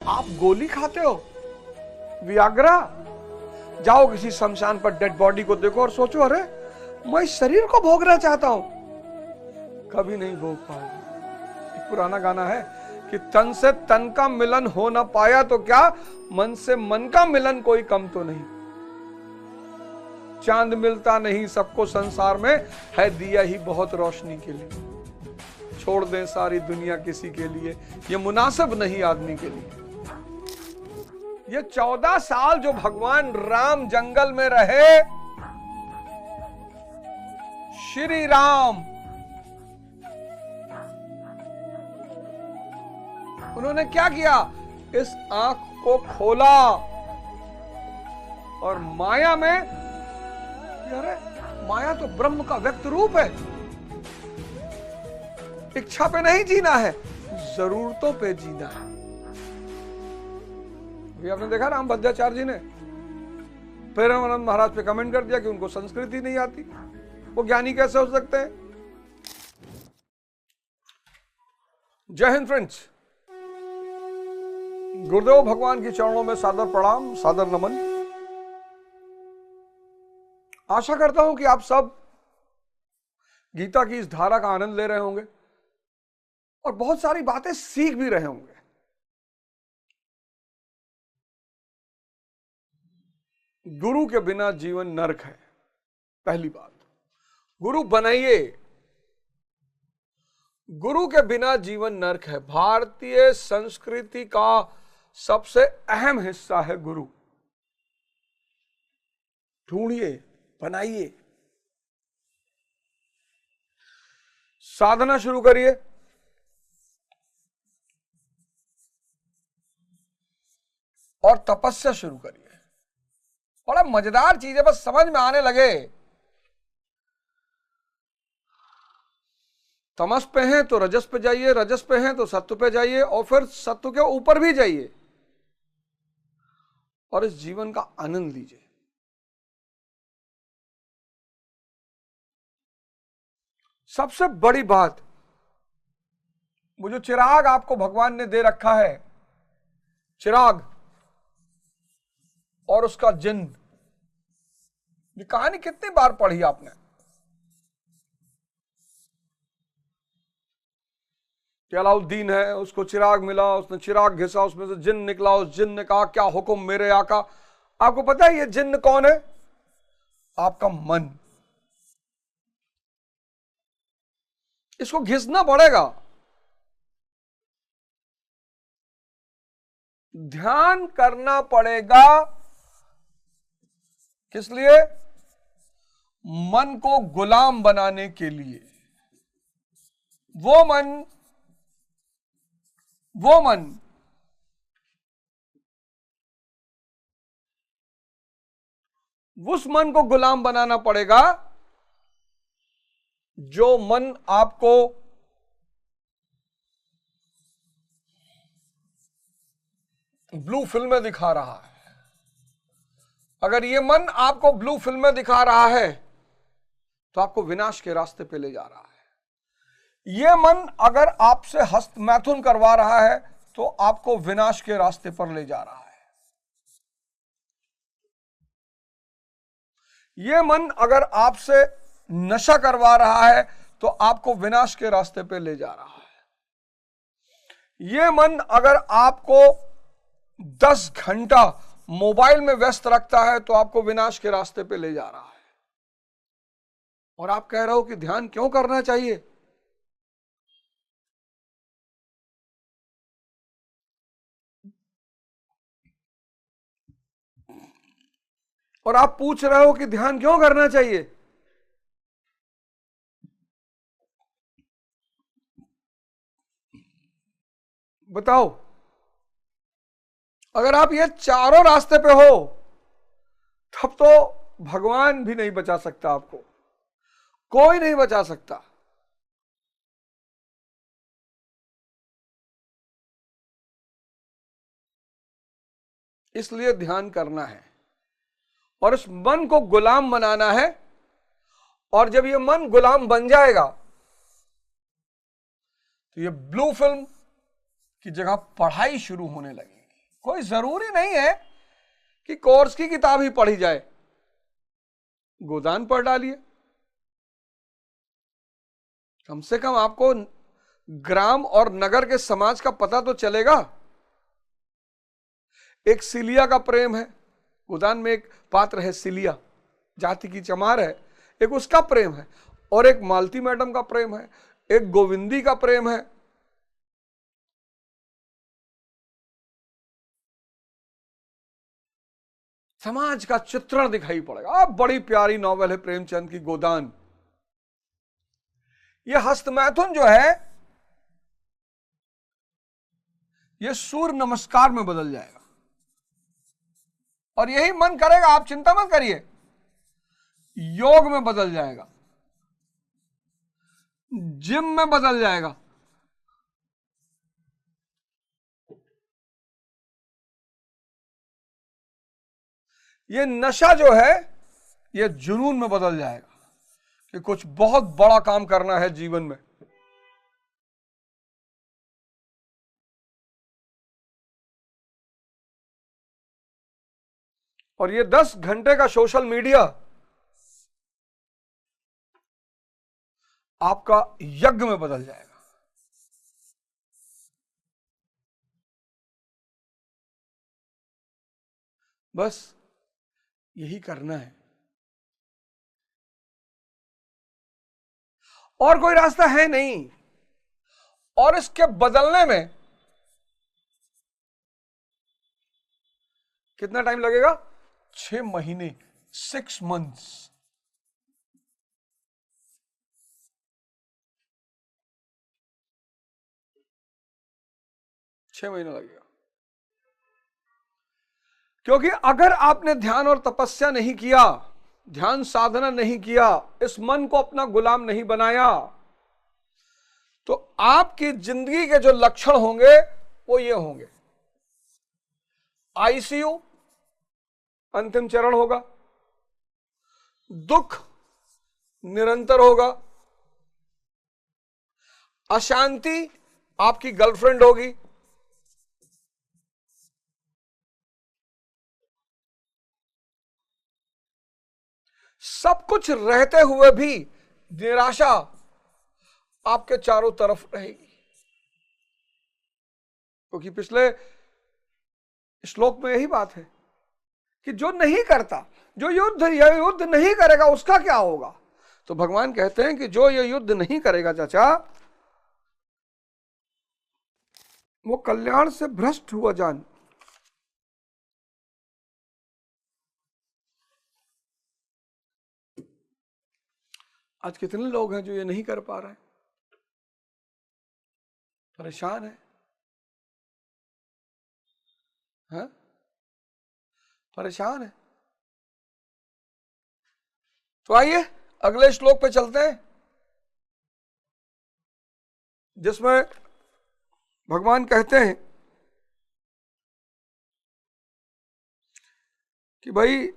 आप गोली खाते हो, वियाग्रा। जाओ किसी शमशान पर डेड बॉडी को देखो और सोचो, अरे मैं इस शरीर को भोगना चाहता हूं, कभी नहीं भोग पाओगे। एक पुराना गाना है कि तन से तन का मिलन हो ना पाया तो क्या, मन से मन का मिलन कोई कम तो नहीं। चांद मिलता नहीं सबको संसार में, है दिया ही बहुत रोशनी के लिए। छोड़ दें सारी दुनिया किसी के लिए, ये मुनासिब नहीं आदमी के लिए। ये 14 साल जो भगवान राम जंगल में रहे, श्री राम, उन्होंने क्या किया? इस आंख को खोला और माया में, अरे माया तो ब्रह्म का व्यक्त रूप है। इच्छा पे नहीं जीना है, जरूरतों पे जीना है। अभी आपने देखा राम भद्राचार्य जी ने प्रेमानंद महाराज पे कमेंट कर दिया कि उनको संस्कृति नहीं आती, वो ज्ञानी कैसे हो सकते हैं। जय हिंद फ्रेंड्स, गुरुदेव भगवान के चरणों में सादर प्रणाम, सादर नमन। आशा करता हूं कि आप सब गीता की इस धारा का आनंद ले रहे होंगे और बहुत सारी बातें सीख भी रहे होंगे। गुरु के बिना जीवन नरक है, पहली बात। गुरु बनाइए, गुरु के बिना जीवन नरक है। भारतीय संस्कृति का सबसे अहम हिस्सा है गुरु। ढूंढिए, बनाइए, साधना शुरू करिए। और तपस्या शुरू करिए। बड़ा मजेदार चीज है, बस समझ में आने लगे। तमस पे हैं तो रजस पे जाइए, रजस पे हैं तो सत्व पे जाइए, और फिर सत्व के ऊपर भी जाइए और इस जीवन का आनंद लीजिए। सबसे बड़ी बात, वो जो चिराग आपको भगवान ने दे रखा है, चिराग और उसका जिन्न, ये कहानी कितनी बार पढ़ी आपने? कि अलाउद्दीन है, उसको चिराग मिला, उसने चिराग घिसा, उसमें से जिन्न निकला, उस जिन्न ने कहा क्या हुक्म मेरे आका। आपको पता है ये जिन्न कौन है? आपका मन। इसको घिसना पड़ेगा, ध्यान करना पड़ेगा। किस लिए? मन को गुलाम बनाने के लिए। वो मन उस मन को गुलाम बनाना पड़ेगा जो मन आपको ब्लू फिल्में दिखा रहा है। अगर ये मन आपको ब्लू फिल्में दिखा रहा है तो आपको विनाश के रास्ते पे ले जा रहा है। ये मन अगर आपसे हस्त मैथुन करवा रहा है तो आपको विनाश के रास्ते पर ले जा रहा है। ये मन अगर आपसे नशा करवा रहा है तो आपको विनाश के रास्ते पे ले जा रहा है। ये मन अगर आपको 10 घंटा मोबाइल में व्यस्त रखता है तो आपको विनाश के रास्ते पे ले जा रहा है। और आप कह रहे हो कि ध्यान क्यों करना चाहिए? और आप पूछ रहे हो कि ध्यान क्यों करना चाहिए? बताओ। अगर आप ये चारों रास्ते पे हो तब तो भगवान भी नहीं बचा सकता आपको, कोई नहीं बचा सकता। इसलिए ध्यान करना है और इस मन को गुलाम बनाना है। और जब ये मन गुलाम बन जाएगा तो ये ब्लू फिल्म की जगह पढ़ाई शुरू होने लगेगी। कोई जरूरी नहीं है कि कोर्स की किताब ही पढ़ी जाए, गोदान पढ़ डालिए। कम से कम आपको ग्राम और नगर के समाज का पता तो चलेगा। एक सिलिया का प्रेम है, गोदान में एक पात्र है सिलिया, जाति की चमार है, एक उसका प्रेम है, और एक मालती मैडम का प्रेम है, एक गोविंदी का प्रेम है। समाज का चित्रण दिखाई पड़ेगा। अब बड़ी प्यारी नॉवेल है प्रेमचंद की गोदान। यह हस्तमैथुन जो है यह सूर्य नमस्कार में बदल जाएगा, और यही मन करेगा, आप चिंता मत करिए, योग में बदल जाएगा, जिम में बदल जाएगा। ये नशा जो है ये जुनून में बदल जाएगा कि कुछ बहुत बड़ा काम करना है जीवन में। और ये 10 घंटे का सोशल मीडिया आपका यज्ञ में बदल जाएगा। बस यही करना है, और कोई रास्ता है नहीं। और इसके बदलने में कितना टाइम लगेगा? 6 महीने, 6 मंथ्स। 6 महीने लगेगा। क्योंकि अगर आपने ध्यान और तपस्या नहीं किया, ध्यान साधना नहीं किया, इस मन को अपना गुलाम नहीं बनाया, तो आपकी जिंदगी के जो लक्षण होंगे वो ये होंगे। आईसीयू अंतिम चरण होगा, दुख निरंतर होगा, अशांति आपकी गर्लफ्रेंड होगी, सब कुछ रहते हुए भी निराशा आपके चारों तरफ रहेगी। क्योंकि पिछले श्लोक में यही बात है कि जो नहीं करता, जो युद्ध नहीं करेगा उसका क्या होगा। तो भगवान कहते हैं कि जो ये युद्ध नहीं करेगा चाचा, वो कल्याण से भ्रष्ट हुआ जान। आज कितने लोग हैं जो ये नहीं कर पा रहे हैं, परेशान है, हाँ? परेशान है। तो आइए अगले श्लोक पे चलते हैं, जिसमें भगवान कहते हैं कि भाई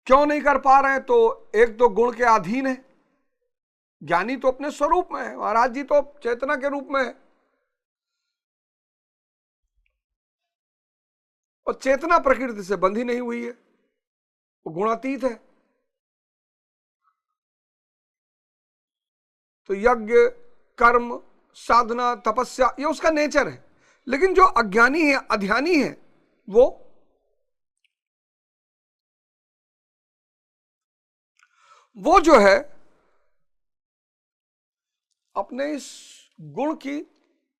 क्यों नहीं कर पा रहे हैं। तो एक तो गुण के अधीन है, ज्ञानी तो अपने स्वरूप में है, महाराज जी तो चेतना के रूप में है, और चेतना प्रकृति से बंधी नहीं हुई है, वो गुणातीत है। तो यज्ञ, कर्म, साधना, तपस्या ये उसका नेचर है। लेकिन जो अज्ञानी है, अध्यानी है, वो जो है अपने इस गुण की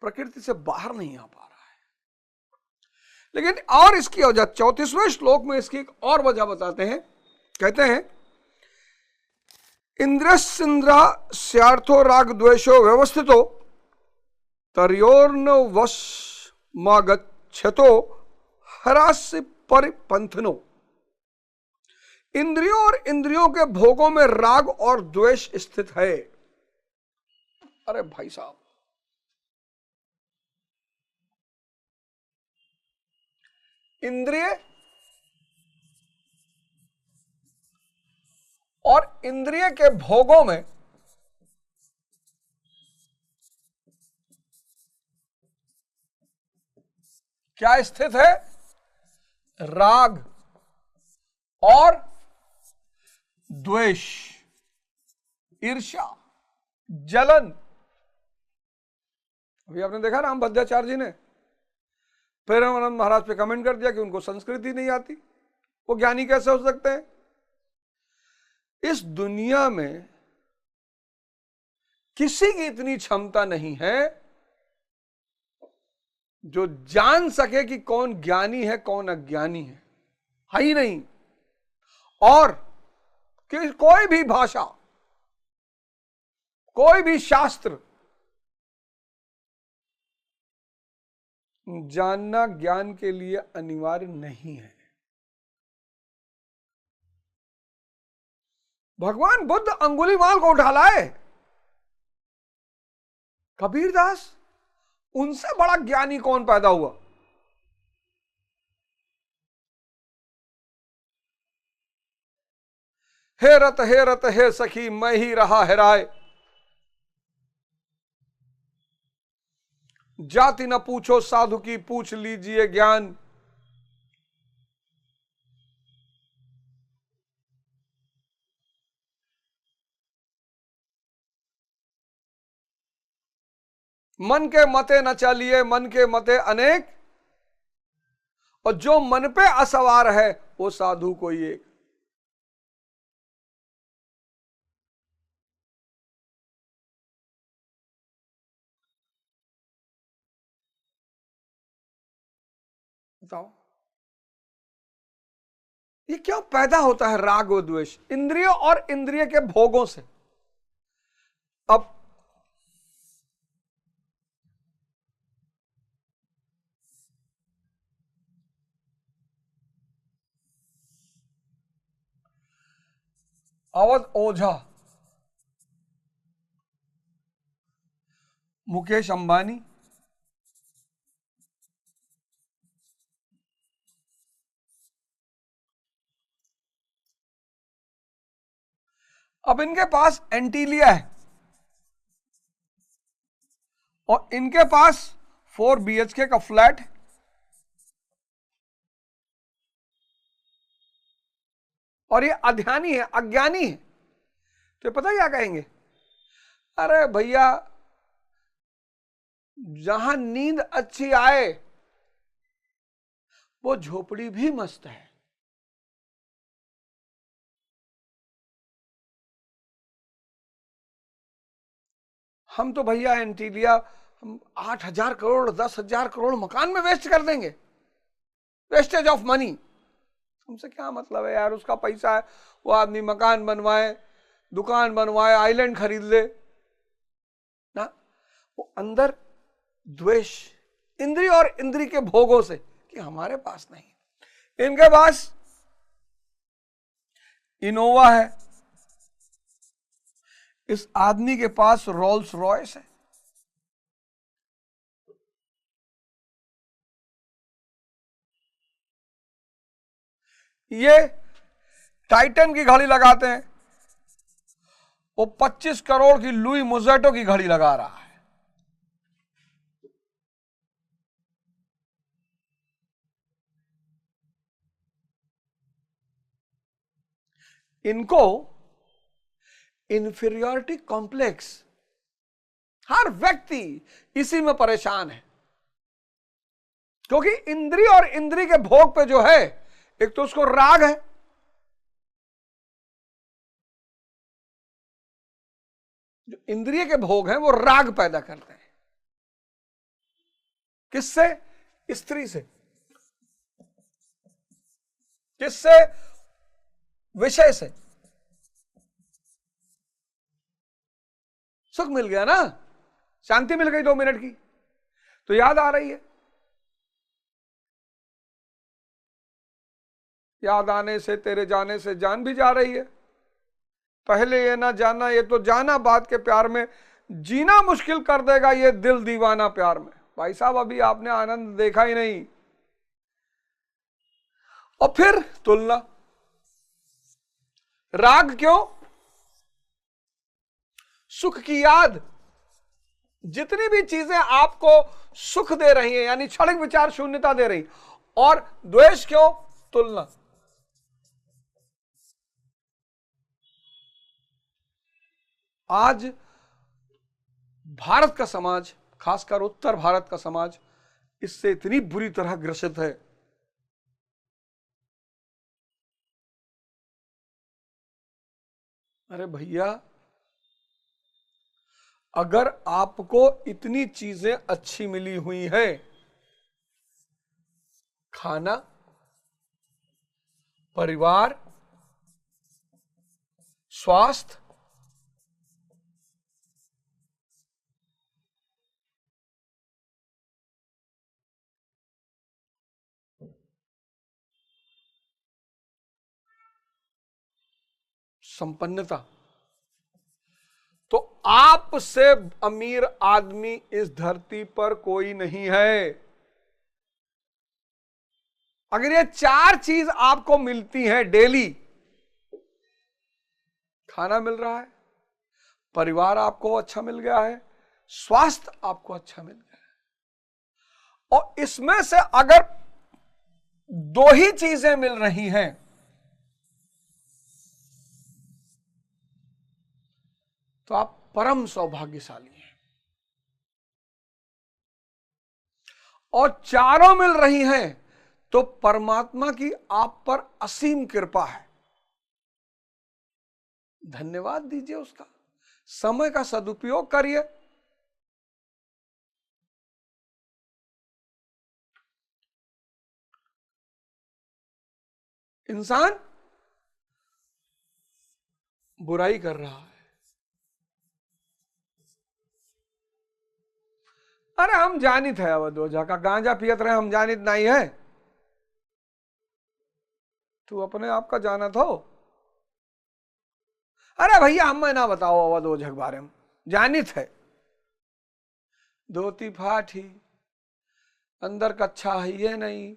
प्रकृति से बाहर नहीं आ पा रहा है। लेकिन और इसकी वजह 34वें श्लोक में इसकी एक और वजह बताते हैं। कहते हैं इंद्रियस्यार्थो राग द्वेषो व्यवस्थितो तर्योर्न वशमागच्छतो हरास्य परिपंथनो। इंद्रियों और इंद्रियों के भोगों में राग और द्वेष स्थित है। अरे भाई साहब, इंद्रिय और इंद्रिय के भोगों में क्या स्थित है? राग और द्वेष, ईर्ष्या, जलन। अभी आपने देखा राम भद्राचार्य जी ने प्रेमानंद महाराज पे कमेंट कर दिया कि उनको संस्कृति नहीं आती, वो ज्ञानी कैसे हो सकते हैं? इस दुनिया में किसी की इतनी क्षमता नहीं है जो जान सके कि कौन ज्ञानी है कौन अज्ञानी है ही नहीं। और कि कोई भी भाषा, कोई भी शास्त्र जानना ज्ञान के लिए अनिवार्य नहीं है। भगवान बुद्ध अंगुलीमाल को उठा लाए, कबीरदास, उनसे बड़ा ज्ञानी कौन पैदा हुआ? हे रत हे सखी मैं ही रहा हेराए, जाति न पूछो साधु की पूछ लीजिए ज्ञान। मन के मते न चलिए मन के मते अनेक, और जो मन पे असवार है वो साधु कोई एक। बताओ ये क्यों पैदा होता है? राग और द्वेष इंद्रियों और इंद्रिय के भोगों से। अब अवध ओझा, मुकेश अंबानी, अब इनके पास एंटीलिया है और इनके पास 4 BHK का फ्लैट है। और ये अध्यानी है, अज्ञानी है, तो पता क्या कहेंगे? अरे भैया जहां नींद अच्छी आए वो झोपड़ी भी मस्त है। हम तो भैया एंटीलिया 8,000 करोड़ 10,000 करोड़ मकान में वेस्ट कर देंगे, वेस्टेज ऑफ मनी। हमसे क्या मतलब है यार, उसका पैसा है, वो आदमी मकान बनवाए, दुकान बनवाए, आइलैंड खरीद ले ना। वो अंदर द्वेष इंद्रिय और इंद्रिय के भोगों से कि हमारे पास नहीं, इनके पास इनोवा है, इस आदमी के पास रोल्स रॉयस है। ये टाइटन की घड़ी लगाते हैं, वो 25 करोड़ की लुई मुजेटो की घड़ी लगा रहा है। इनको इंफीरियरिटी कॉम्प्लेक्स, हर व्यक्ति इसी में परेशान है, क्योंकि इंद्रिय और इंद्रिय के भोग पे जो है, एक तो उसको राग है, जो इंद्रिय के भोग हैं वो राग पैदा करते हैं। किससे? स्त्री से। किससे? विषय से। सुख मिल गया ना, शांति मिल गई 2 मिनट की, तो याद आ रही है। याद आने से तेरे जाने से जान भी जा रही है। पहले ये ना जाना, ये तो जाना बाद के प्यार में, जीना मुश्किल कर देगा ये दिल दीवाना प्यार में। भाई साहब अभी आपने आनंद देखा ही नहीं। और फिर तुलना, राग क्यों? सुख की याद, जितनी भी चीजें आपको सुख दे रही हैं, यानी क्षणिक विचार शून्यता दे रही, और द्वेष क्यों? तुलना। आज भारत का समाज, खासकर उत्तर भारत का समाज, इससे इतनी बुरी तरह ग्रसित है। अरे भैया, अगर आपको इतनी चीजें अच्छी मिली हुई है, खाना, परिवार, स्वास्थ्य, संपन्नता, तो आपसे अमीर आदमी इस धरती पर कोई नहीं है। अगर ये चार चीज आपको मिलती हैं डेली, खाना मिल रहा है, परिवार आपको अच्छा मिल गया है, स्वास्थ्य आपको अच्छा मिल गया है, और इसमें से अगर दो ही चीजें मिल रही हैं, तो आप परम सौभाग्यशाली हैं। और चारों मिल रही हैं, तो परमात्मा की आप पर असीम कृपा है। धन्यवाद दीजिए उसका, समय का सदुपयोग करिए। इंसान बुराई कर रहा है, अरे हम जानित है अवध ओझा का गांजा पियत रहे, हम जानित नहीं है। तू अपने आप का जाना था। अरे भैया हमें ना बताओ अवध ओझा के बारे में, जानित है। धोती फाट ही, अंदर कच्छा है ये नहीं।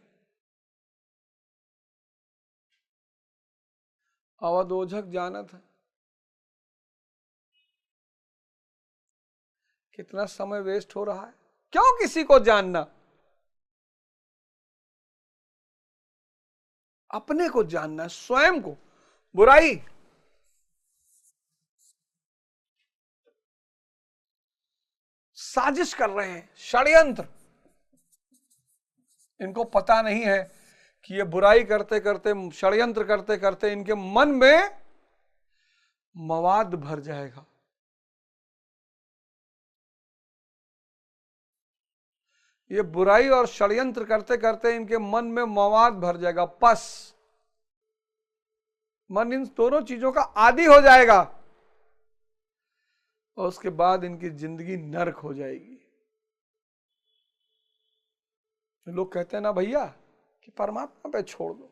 अवध ओझक जानत है। कितना समय वेस्ट हो रहा है, क्यों किसी को जानना? अपने को जानना है, स्वयं को। बुराई, साजिश कर रहे हैं, षड्यंत्र। इनको पता नहीं है कि ये बुराई करते करते, षड्यंत्र करते करते इनके मन में मवाद भर जाएगा। ये बुराई और षड्यंत्र करते करते इनके मन में मवाद भर जाएगा, पस। मन इन दोनों चीजों का आदी हो जाएगा, और उसके बाद इनकी जिंदगी नरक हो जाएगी। लोग कहते हैं ना भैया कि परमात्मा पे छोड़ दो,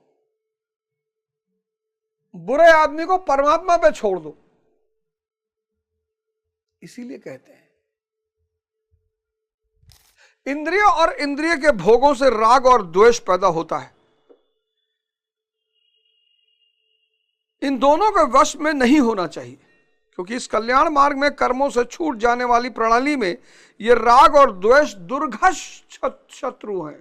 बुरे आदमी को परमात्मा पे छोड़ दो, इसीलिए कहते हैं। इंद्रिय और इंद्रिय के भोगों से राग और द्वेष पैदा होता है। इन दोनों के वश में नहीं होना चाहिए, क्योंकि इस कल्याण मार्ग में कर्मों से छूट जाने वाली प्रणाली में ये राग और द्वेष दुर्घष शत्रु हैं।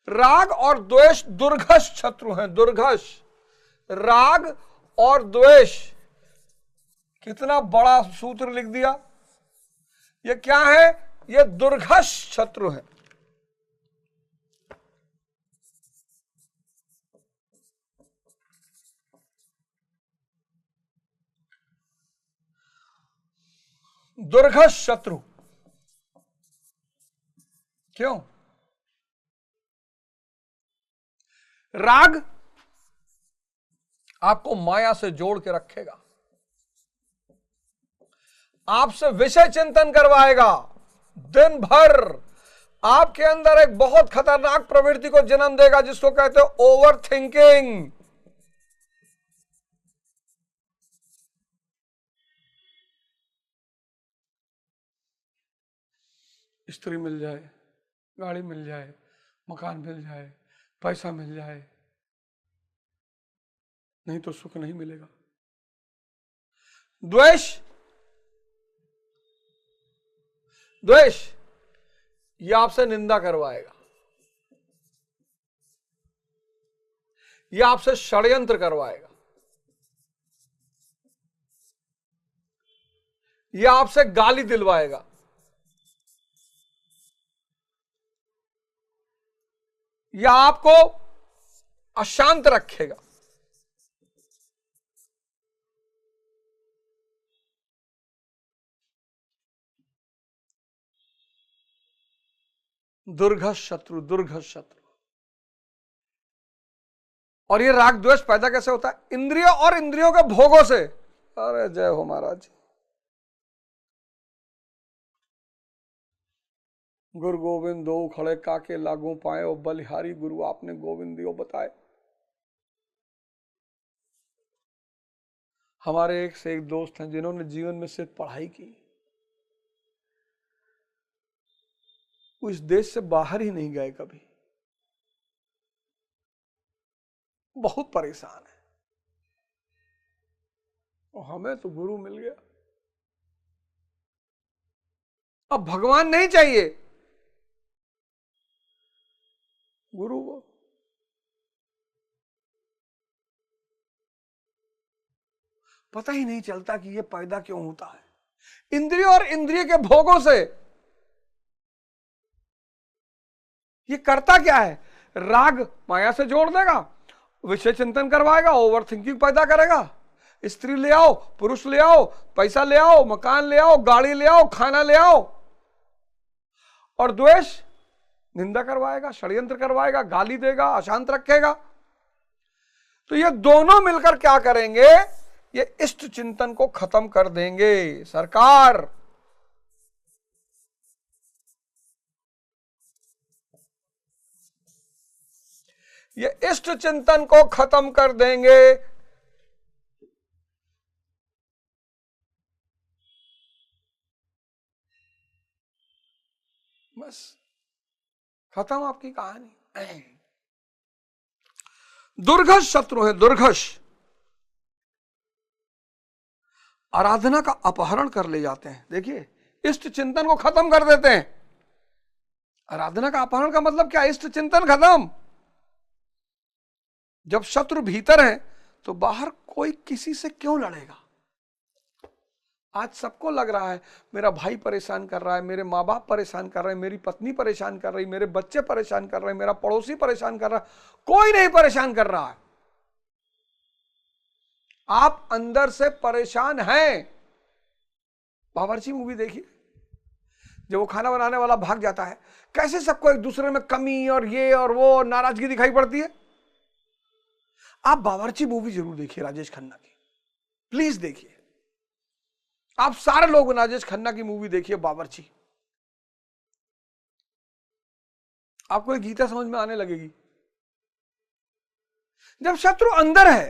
राग और द्वेष दुर्घष शत्रु हैं, दुर्घष। राग और द्वेष, कितना बड़ा सूत्र लिख दिया। ये क्या है? ये दुर्घष शत्रु है। दुर्घष शत्रु क्यों? राग आपको माया से जोड़ के रखेगा, आपसे विषय चिंतन करवाएगा, दिन भर आपके अंदर एक बहुत खतरनाक प्रवृत्ति को जन्म देगा, जिसको कहते हो ओवर थिंकिंग। स्त्री मिल जाए, गाड़ी मिल जाए, मकान मिल जाए, पैसा मिल जाए, नहीं तो सुख नहीं मिलेगा। द्वेष, द्वेष, यह आपसे निंदा करवाएगा, यह आपसे षड्यंत्र करवाएगा, यह आपसे गाली दिलवाएगा, यह आपको अशांत रखेगा। दुर्घट शत्रु, दुर्घट शत्रु। और ये राग द्वेष पैदा कैसे होता है? इंद्रियों और इंद्रियों के भोगों से। अरे जय हो महाराज। गुरु गोविंद दो खड़े काके लागू पाए, और बलिहारी गुरु आपने गोविंद दियो बताए। हमारे एक से एक दोस्त हैं जिन्होंने जीवन में सिर्फ पढ़ाई की, वो इस देश से बाहर ही नहीं गए कभी, बहुत परेशान है। और हमें तो गुरु मिल गया। अब भगवान नहीं चाहिए, गुरु को। पता ही नहीं चलता कि ये पैदा क्यों होता है। इंद्रिय और इंद्रिय के भोगों से। ये करता क्या है? राग माया से जोड़ देगा, विषय चिंतन करवाएगा, ओवर थिंकिंग पैदा करेगा। स्त्री ले आओ, पुरुष ले आओ, पैसा ले आओ, मकान ले आओ, गाड़ी ले आओ, खाना ले आओ। और द्वेष निंदा करवाएगा, षड्यंत्र करवाएगा, गाली देगा, अशांत रखेगा। तो ये दोनों मिलकर क्या करेंगे? ये इष्ट चिंतन को खत्म कर देंगे। सरकार ये इष्ट चिंतन को खत्म कर देंगे। बस खत्म आपकी कहानी। दुर्घष शत्रु है, दुर्घष। आराधना का अपहरण कर ले जाते हैं। देखिए, इष्ट चिंतन को खत्म कर देते हैं। आराधना का अपहरण का मतलब क्या? इष्ट चिंतन खत्म। जब शत्रु भीतर है तो बाहर कोई किसी से क्यों लड़ेगा? आज सबको लग रहा है मेरा भाई परेशान कर रहा है, मेरे माँ बाप परेशान कर रहे हैं, मेरी पत्नी परेशान कर रही, मेरे बच्चे परेशान कर रहे हैं, मेरा पड़ोसी परेशान कर रहा है। कोई नहीं परेशान कर रहा है। आप अंदर से परेशान हैं। बावर्ची मूवी देखिए, जब वो खाना बनाने वाला भाग जाता है, कैसे सबको एक दूसरे में कमी और ये और वो नाराजगी दिखाई पड़ती है। आप बावर्ची मूवी जरूर देखिए, राजेश खन्ना की, प्लीज देखिए। आप सारे लोग राजेश खन्ना की मूवी देखिए, बावर्ची। आपको एक गीता समझ में आने लगेगी। जब शत्रु अंदर है,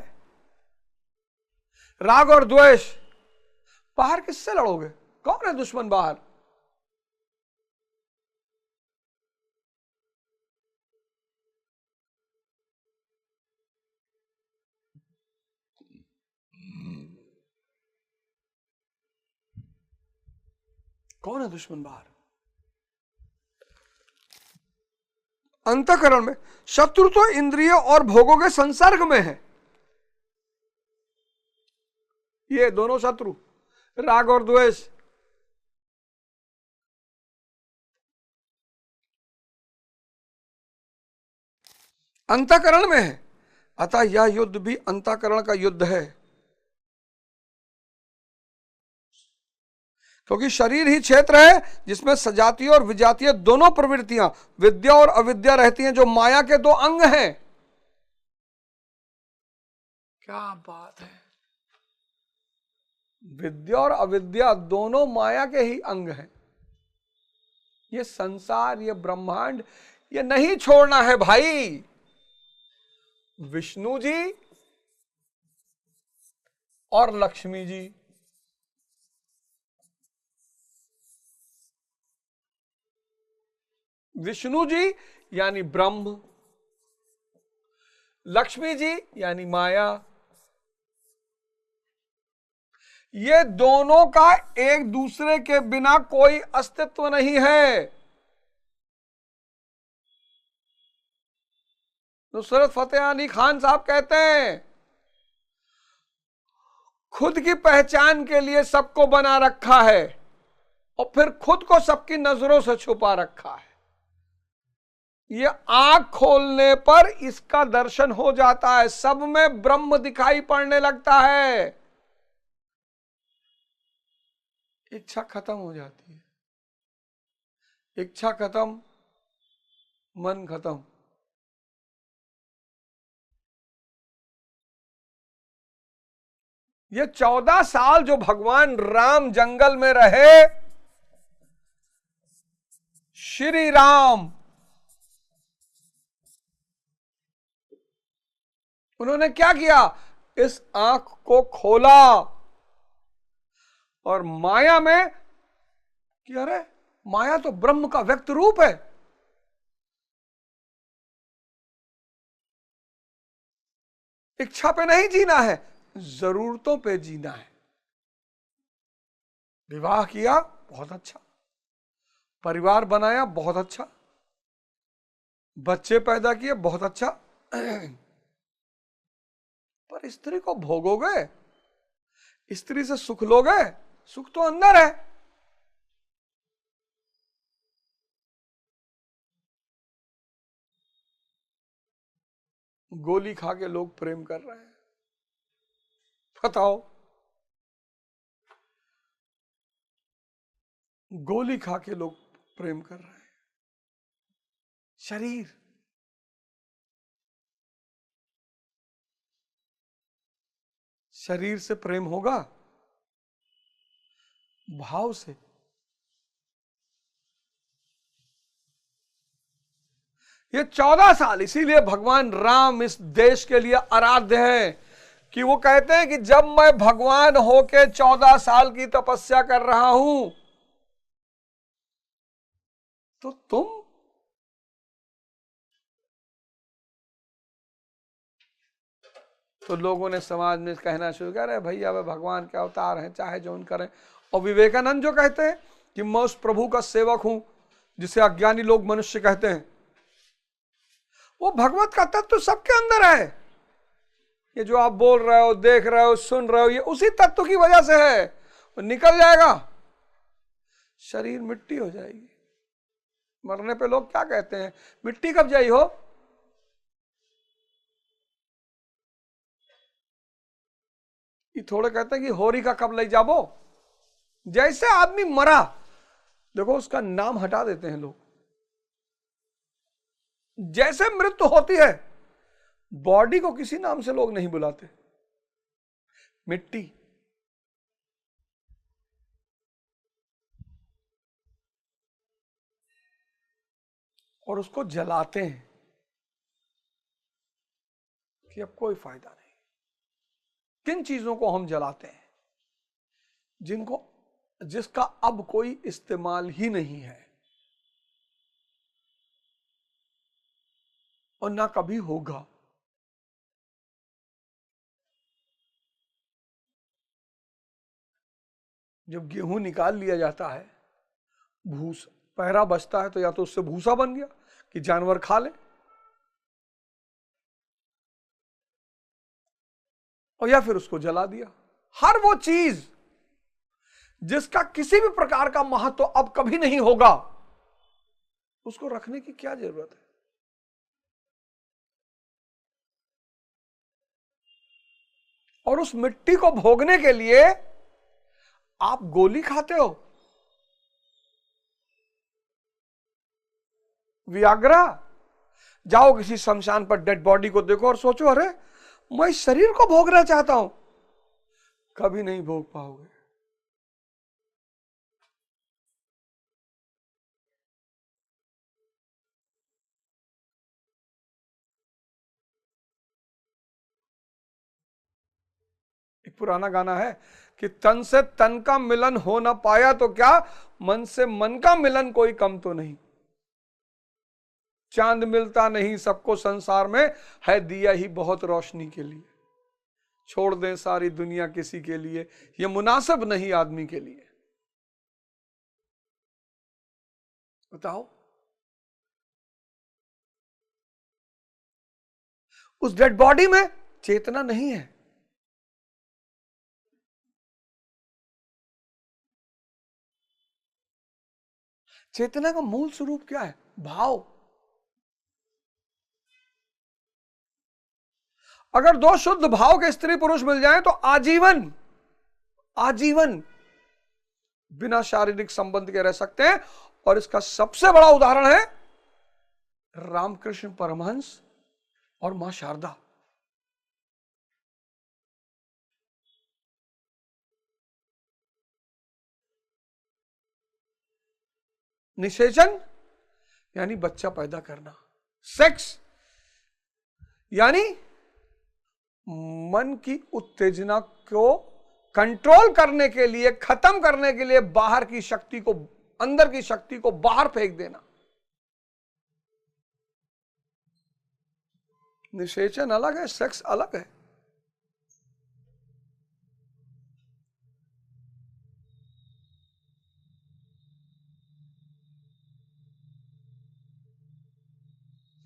राग और द्वेष, बाहर किससे लड़ोगे? कौन है दुश्मन बाहर? कौन है दुश्मन बाहर? अंतःकरण में। शत्रु तो इंद्रियों और भोगों के संसर्ग में है। ये दोनों शत्रु, राग और द्वेष। अंतःकरण में है, अतः यह युद्ध भी अंतःकरण का युद्ध है। क्योंकि शरीर ही क्षेत्र है जिसमें सजातीय और विजातीय दोनों प्रवृत्तियां, विद्या और अविद्या रहती हैं, जो माया के दो अंग हैं। क्या बात है! विद्या और अविद्या दोनों माया के ही अंग हैं। ये संसार, ये ब्रह्मांड, ये नहीं छोड़ना है भाई। विष्णु जी और लक्ष्मी जी, विष्णु जी यानी ब्रह्म, लक्ष्मी जी यानी माया। ये दोनों का एक दूसरे के बिना कोई अस्तित्व नहीं है। नुसरत फतेह अली खान साहब कहते हैं, खुद की पहचान के लिए सबको बना रखा है और फिर खुद को सबकी नजरों से छुपा रखा है। ये आंख खोलने पर इसका दर्शन हो जाता है, सब में ब्रह्म दिखाई पड़ने लगता है। इच्छा खत्म हो जाती है, इच्छा खत्म, मन खत्म। ये 14 साल जो भगवान राम जंगल में रहे, श्री राम, उन्होंने क्या किया? इस आंख को खोला और माया में कि अरे माया तो ब्रह्म का व्यक्त रूप है। इच्छा पे नहीं जीना है, जरूरतों पे जीना है। विवाह किया, बहुत अच्छा। परिवार बनाया, बहुत अच्छा। बच्चे पैदा किए, बहुत अच्छा। पर स्त्री को भोगोगे, स्त्री से सुख लोगे? सुख तो अंदर है। गोली खा के लोग प्रेम कर रहे हैं, बताओ। गोली खा के लोग प्रेम कर रहे हैं। शरीर, शरीर से प्रेम होगा? भाव से। ये 14 साल, इसीलिए भगवान राम इस देश के लिए आराध्य है कि वो कहते हैं कि जब मैं भगवान होके 14 साल की तपस्या कर रहा हूं, तो तुम तो लोगों ने समाज में कहना शुरू किया, अरे भैया वे भगवान के अवतार हैं, चाहे जो करें। और विवेकानंद जो कहते हैं कि मैं उस प्रभु का सेवक हूं, जिसे अज्ञानी लोग मनुष्य कहते हैं, वो भगवत का तत्व सबके अंदर है। ये जो आप बोल रहे हो, देख रहे हो, सुन रहे हो, ये उसी तत्व की वजह से है। वो निकल जाएगा, शरीर मिट्टी हो जाएगी। मरने पे लोग क्या कहते हैं? मिट्टी कब जाई हो? ये थोड़े कहते हैं कि होरी का कब ले जाबो। जैसे आदमी मरा, देखो उसका नाम हटा देते हैं लोग। जैसे मृत्यु होती है, बॉडी को किसी नाम से लोग नहीं बुलाते। मिट्टी। और उसको जलाते हैं कि अब कोई फायदा नहीं। किन चीजों को हम जलाते हैं? जिसका अब कोई इस्तेमाल ही नहीं है और ना कभी होगा। जब गेहूं निकाल लिया जाता है, भूसा पहरा बचता है, तो या तो उससे भूसा बन गया कि जानवर खा ले, और या फिर उसको जला दिया। हर वो चीज जिसका किसी भी प्रकार का महत्व अब कभी नहीं होगा, उसको रखने की क्या जरूरत है? और उस मिट्टी को भोगने के लिए आप गोली खाते हो, वियाग्रा। जाओ किसी शमशान पर डेड बॉडी को देखो और सोचो, अरे मैं इस शरीर को भोगना चाहता हूं। कभी नहीं भोग पाओगे। एक पुराना गाना है कि तन से तन का मिलन हो ना पाया तो क्या, मन से मन का मिलन कोई कम तो नहीं। चांद मिलता नहीं सबको संसार में, है दिया ही बहुत रोशनी के लिए। छोड़ दें सारी दुनिया किसी के लिए, यह मुनासिब नहीं आदमी के लिए। बताओ, उस डेड बॉडी में चेतना नहीं है। चेतना का मूल स्वरूप क्या है? भाव। अगर दो शुद्ध भाव के स्त्री पुरुष मिल जाएं तो आजीवन आजीवन बिना शारीरिक संबंध के रह सकते हैं। और इसका सबसे बड़ा उदाहरण है रामकृष्ण परमहंस और मां शारदा। निषेचन यानी बच्चा पैदा करना, सेक्स यानी मन की उत्तेजना को कंट्रोल करने के लिए, खत्म करने के लिए बाहर की शक्ति को, अंदर की शक्ति को बाहर फेंक देना। निषेचन अलग है, सेक्स अलग है।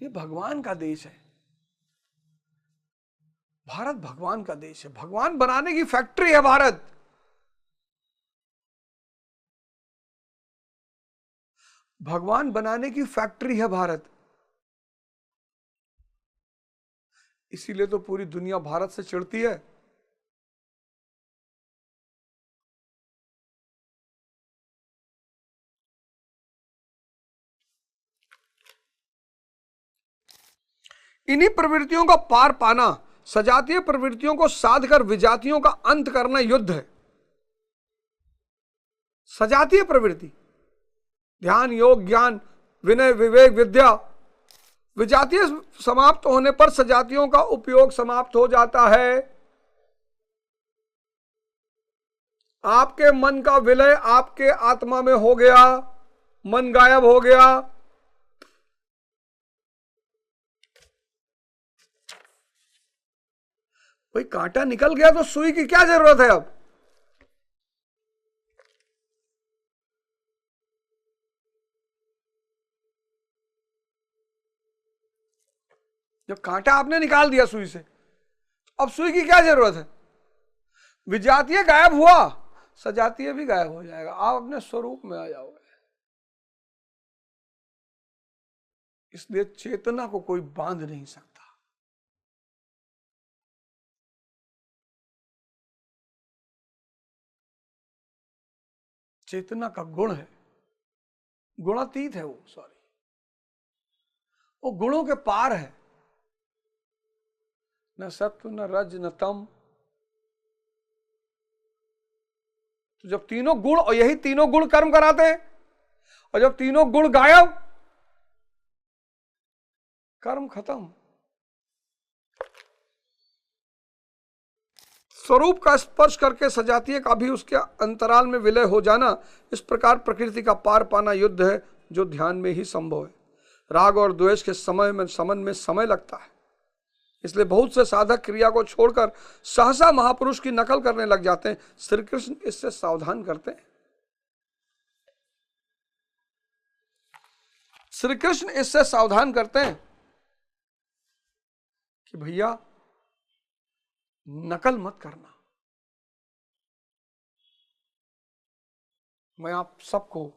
ये भगवान का देश है। भारत भगवान का देश है। भगवान बनाने की फैक्ट्री है भारत। भगवान बनाने की फैक्ट्री है भारत। इसीलिए तो पूरी दुनिया भारत से चिढ़ती है। इन्हीं प्रवृत्तियों का पार पाना, सजातीय प्रवृत्तियों को साध कर विजातियों का अंत करना युद्ध है। सजातीय प्रवृत्ति, ध्यान, योग, ज्ञान, विनय, विवेक, विद्या, विजातीय समाप्त होने पर सजातियों का उपयोग समाप्त हो जाता है। आपके मन का विलय आपके आत्मा में हो गया, मन गायब हो गया। भाई कांटा निकल गया तो सुई की क्या जरूरत है अब? जब कांटा आपने निकाल दिया सुई से, अब सुई की क्या जरूरत है? विजातीय गायब हुआ, सजातीय भी गायब हो जाएगा। आप अपने स्वरूप में आ जाओगे। इसलिए चेतना को कोई बांध नहीं सकता। चेतना का गुण है, गुणातीत है वो गुणों के पार है। न सत्व, न रज, न तम। तो जब तीनों गुण, और यही तीनों गुण कर्म कराते हैं, और जब तीनों गुण गायब, कर्म खत्म। स्वरूप का स्पर्श करके सजातीय का भी उसके अंतराल में विलय हो जाना, इस प्रकार प्रकृति का पार पाना युद्ध है, जो ध्यान में ही संभव है। राग और द्वेष के समन में समय लगता है। इसलिए बहुत से साधक क्रिया को छोड़कर सहसा महापुरुष की नकल करने लग जाते हैं। श्री कृष्ण इससे सावधान करते हैं। श्री कृष्ण इससे सावधान करते हैं कि भैया नकल मत करना। मैं आप सबको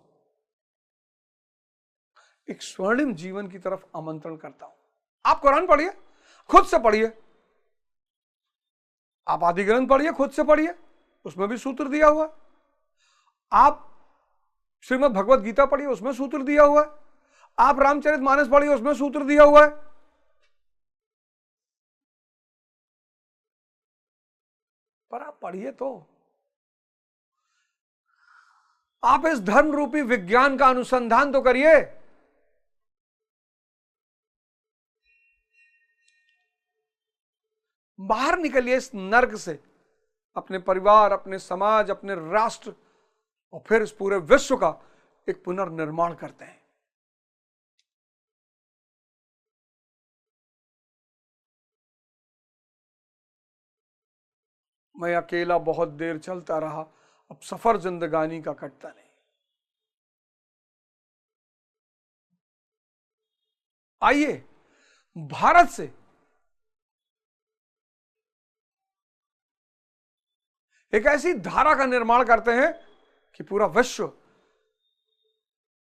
एक स्वर्णिम जीवन की तरफ आमंत्रण करता हूं। आप कुरान पढ़िए, खुद से पढ़िए। आप आदि ग्रंथ पढ़िए, खुद से पढ़िए, उसमें भी सूत्र दिया हुआ है। आप श्रीमद् भगवत गीता पढ़िए, उसमें सूत्र दिया हुआ है। आप रामचरितमानस पढ़िए, उसमें सूत्र दिया हुआ है। पर आप पढ़िए तो आप इस धर्म रूपी विज्ञान का अनुसंधान तो करिए। बाहर निकलिए इस नर्क से, अपने परिवार, अपने समाज, अपने राष्ट्र और फिर इस पूरे विश्व का एक पुनर्निर्माण करते हैं। मैं अकेला बहुत देर चलता रहा, अब सफर जिंदगानी का कटता नहीं। आइए भारत से एक ऐसी धारा का निर्माण करते हैं कि पूरा विश्व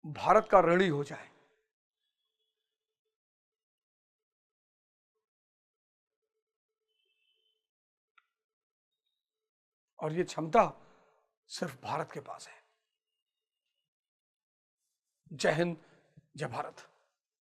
भारत का ऋणी हो जाए। और ये क्षमता सिर्फ भारत के पास है। जय हिंद, जय भारत।